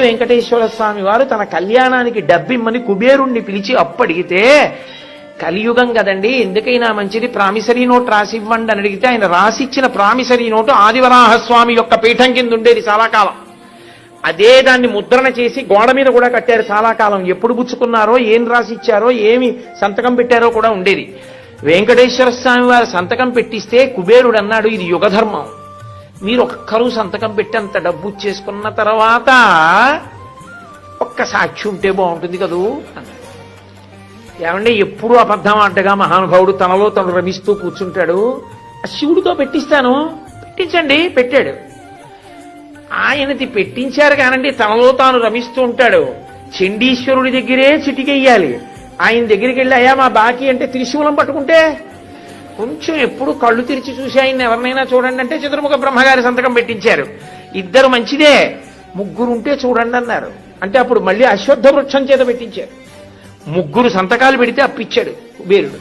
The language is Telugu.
వెంకటేశ్వర స్వామి వారు తన కళ్యాణానికి డబ్బిమ్మని కుబేరుణ్ణి పిలిచి అప్పడిగితే, కలియుగం కదండి, ఎందుకైనా మంచిది ప్రామిసరీ నోట్ రాసివ్వండి అని అడిగితే ఆయన రాసిచ్చిన ప్రామిసరీ నోటు ఆదివరాహస్వామి యొక్క పీఠం కింద ఉండేది చాలా కాలం. అదే దాన్ని ముద్రణ చేసి గోడ మీద కూడా కట్టారు చాలా కాలం. ఎప్పుడు పుచ్చుకున్నారో, ఏం రాసిచ్చారో, ఏమి సంతకం పెట్టారో కూడా ఉండేది. వెంకటేశ్వర స్వామి వారు సంతకం పెట్టిస్తే కుబేరుడు అన్నాడు, ఇది యుగధర్మం, మీరు ఒక్కరూ సంతకం పెట్టి అంత డబ్బు చేసుకున్న తర్వాత ఒక్క సాక్షి ఉంటే బాగుంటుంది కదూ అన్నాడు. ఏమంటే ఎప్పుడూ అబద్ధం అడ్డగా మహానుభావుడు తనలో తను రమిస్తూ కూర్చుంటాడు. శివుడితో పెట్టిస్తాను, పెట్టించండి, పెట్టాడు. ఆయనది పెట్టించారు కానండి, తనలో తాను రమిస్తూ ఉంటాడు. చండీశ్వరుడి దగ్గరే చిటికెయ్యాలి. ఆయన దగ్గరికి వెళ్ళి అయ్యా మా బాకీ అంటే త్రిశూలం పట్టుకుంటే కొంచెం ఎప్పుడు కళ్ళు తెరిచి చూసి ఆయన ఎవరినైనా చూడండి అంటే చతుర్ముఖ బ్రహ్మగారి సంతకం పెట్టించారు. ఇద్దరు మంచిదే, ముగ్గురుంటే చూడండి అన్నారు. అంటే అప్పుడు మళ్ళీ అశ్వత్థ వృక్షం చేత పెట్టించారు. ముగ్గురు సంతకాలు పెడితే అప్పిచ్చాడు కుబేరుడు.